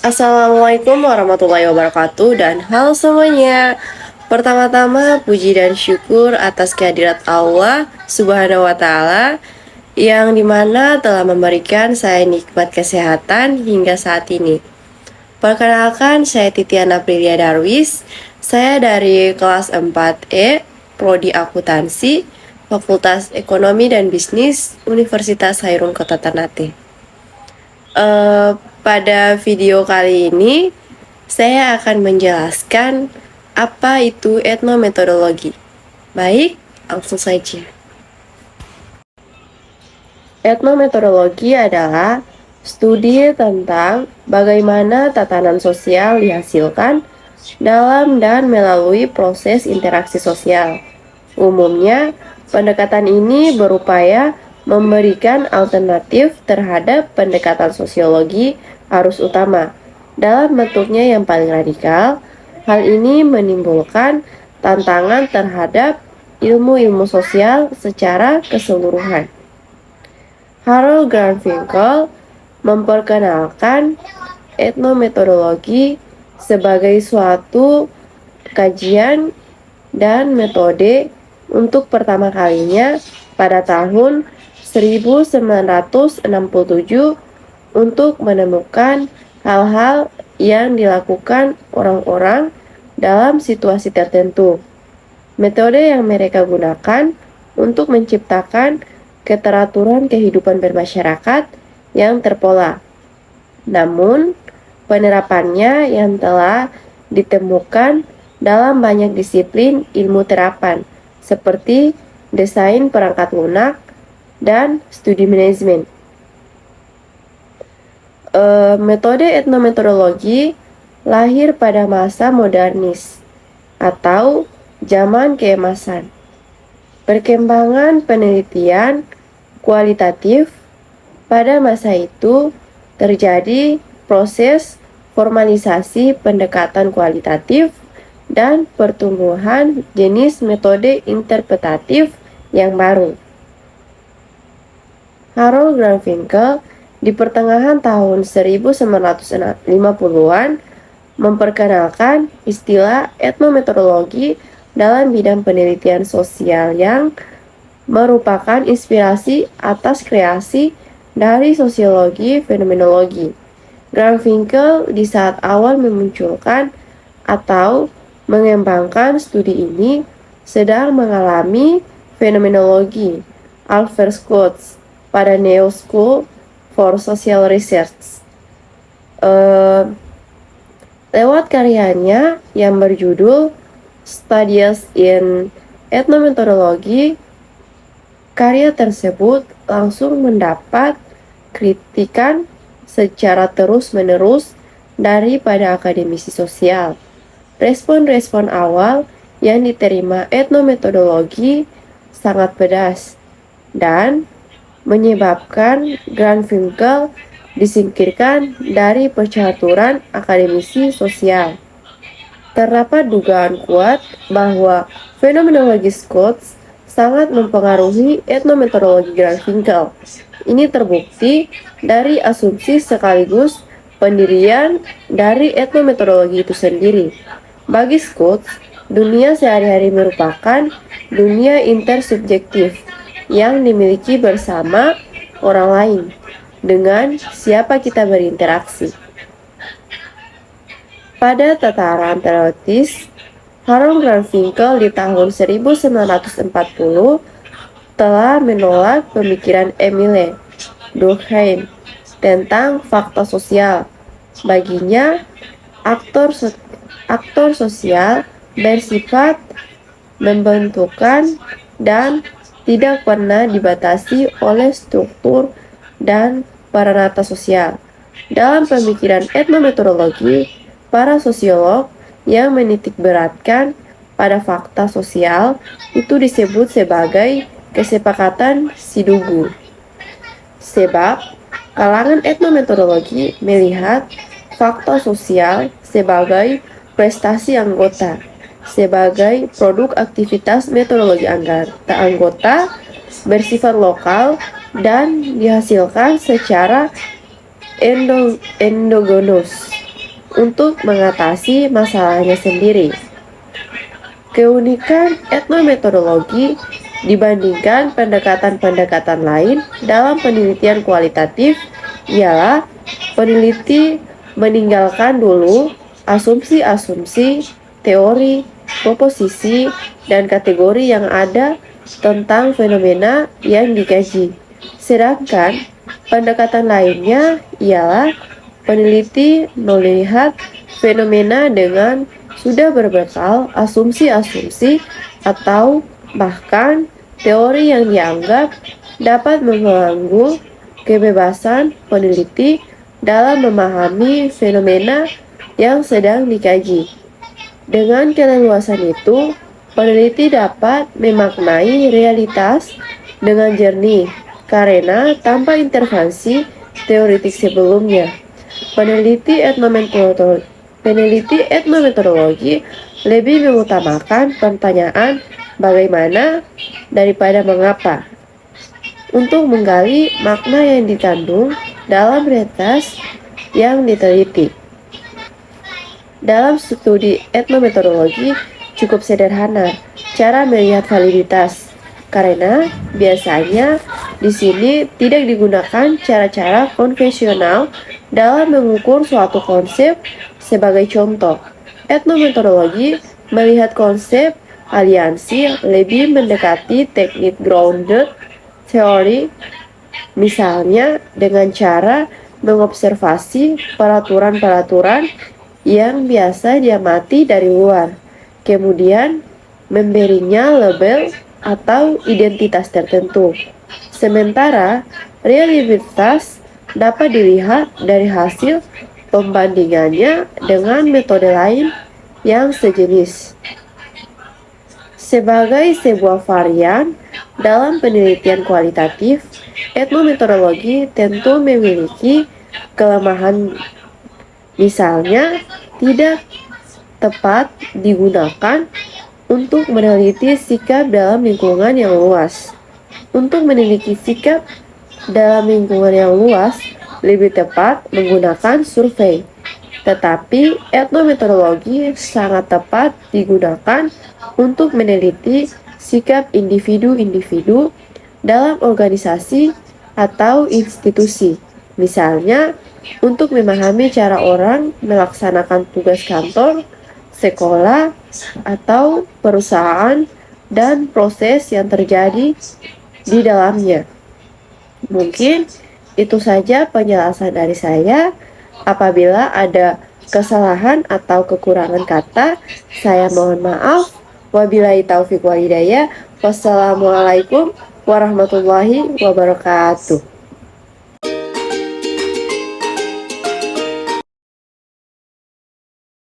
Assalamualaikum warahmatullahi wabarakatuh dan halo semuanya. Pertama-tama puji dan syukur atas kehadirat Allah Subhanahu wa taala yang dimana telah memberikan saya nikmat kesehatan hingga saat ini. Perkenalkan, saya Titiana Aprilia Darwis. Saya dari kelas 4E, Prodi Akuntansi, Fakultas Ekonomi dan Bisnis, Universitas Hairun Kota Ternate. Pada video kali ini, saya akan menjelaskan apa itu etnometodologi. Baik, langsung saja. Etnometodologi adalah studi tentang bagaimana tatanan sosial dihasilkan dalam dan melalui proses interaksi sosial. Umumnya, pendekatan ini berupaya memberikan alternatif terhadap pendekatan sosiologi arus utama dalam bentuknya yang paling radikal. Hal ini menimbulkan tantangan terhadap ilmu-ilmu sosial secara keseluruhan. Harold Garfinkel memperkenalkan etnometodologi sebagai suatu kajian dan metode untuk pertama kalinya pada tahun 1967 untuk menemukan hal-hal yang dilakukan orang-orang dalam situasi tertentu. Metode yang mereka gunakan untuk menciptakan keteraturan kehidupan bermasyarakat yang terpola. Namun, penerapannya yang telah ditemukan dalam banyak disiplin ilmu terapan, seperti desain perangkat lunak dan studi manajemen. Metode etnometodologi lahir pada masa modernis atau zaman keemasan. Perkembangan penelitian kualitatif pada masa itu terjadi proses formalisasi pendekatan kualitatif dan pertumbuhan jenis metode interpretatif yang baru. Harold Garfinkel di pertengahan tahun 1950-an memperkenalkan istilah etnometodologi dalam bidang penelitian sosial yang merupakan inspirasi atas kreasi dari sosiologi fenomenologi. Garfinkel di saat awal memunculkan atau mengembangkan studi ini sedang mengalami fenomenologi Alfred Scott pada New School for Social Research. Lewat karyanya yang berjudul Studies in Ethnomethodology, karya tersebut langsung mendapat kritikan secara terus-menerus daripada akademisi sosial. Respon-respon awal yang diterima etnometodologi sangat pedas dan menyebabkan Garfinkel disingkirkan dari percaturan akademisi sosial. Terdapat dugaan kuat bahwa fenomenologi Scott sangat mempengaruhi etnometodologi Garfinkel. Ini terbukti dari asumsi sekaligus pendirian dari etnometodologi itu sendiri. Bagi Scott, dunia sehari-hari merupakan dunia intersubjektif yang dimiliki bersama orang lain dengan siapa kita berinteraksi. Pada tataran teoritis, Harold Garfinkel di tahun 1940 telah menolak pemikiran Emile Durkheim tentang fakta sosial. Baginya, aktor sosial bersifat membentukkan dan tidak pernah dibatasi oleh struktur dan peranata sosial. Dalam pemikiran etnometodologi, para sosiolog yang menitikberatkan pada fakta sosial itu disebut sebagai kesepakatan Sidugu. Sebab, kalangan etnometodologi melihat fakta sosial sebagai prestasi anggota, sebagai produk aktivitas metodologi anggota bersifat lokal dan dihasilkan secara endogenous. untuk mengatasi masalahnya sendiri. Keunikan etnometodologi dibandingkan pendekatan-pendekatan lain dalam penelitian kualitatif ialah peneliti meninggalkan dulu asumsi-asumsi, teori, proposisi, dan kategori yang ada tentang fenomena yang dikaji. Sedangkan pendekatan lainnya ialah peneliti melihat fenomena dengan sudah berbekal asumsi-asumsi atau bahkan teori yang dianggap dapat mengganggu kebebasan peneliti dalam memahami fenomena yang sedang dikaji. Dengan keleluasan itu, peneliti dapat memaknai realitas dengan jernih karena tanpa intervensi teoretik sebelumnya. Peneliti etnometodologi lebih mengutamakan pertanyaan bagaimana daripada mengapa untuk menggali makna yang dikandung dalam realitas yang diteliti. Dalam studi etnometodologi cukup sederhana cara melihat validitas, karena biasanya di sini tidak digunakan cara-cara konvensional dalam mengukur suatu konsep. Sebagai contoh, etnometodologi melihat konsep aliansi lebih mendekati teknik grounded theory, misalnya dengan cara mengobservasi peraturan-peraturan yang biasa diamati dari luar, kemudian memberinya label atau identitas tertentu. Sementara reliabilitas dapat dilihat dari hasil pembandingannya dengan metode lain yang sejenis. Sebagai sebuah varian dalam penelitian kualitatif, etnometodologi tentu memiliki kelemahan. Misalnya, tidak tepat digunakan untuk meneliti sikap dalam lingkungan yang luas. Untuk meneliti sikap dalam lingkungan yang luas, lebih tepat menggunakan survei. Tetapi etnometodologi sangat tepat digunakan untuk meneliti sikap individu-individu dalam organisasi atau institusi. Misalnya, untuk memahami cara orang melaksanakan tugas kantor, sekolah, atau perusahaan dan proses yang terjadi di dalamnya. Mungkin itu saja penjelasan dari saya. Apabila ada kesalahan atau kekurangan kata, saya mohon maaf. Wabillahi taufiq wal hidayah. Wassalamualaikum warahmatullahi wabarakatuh.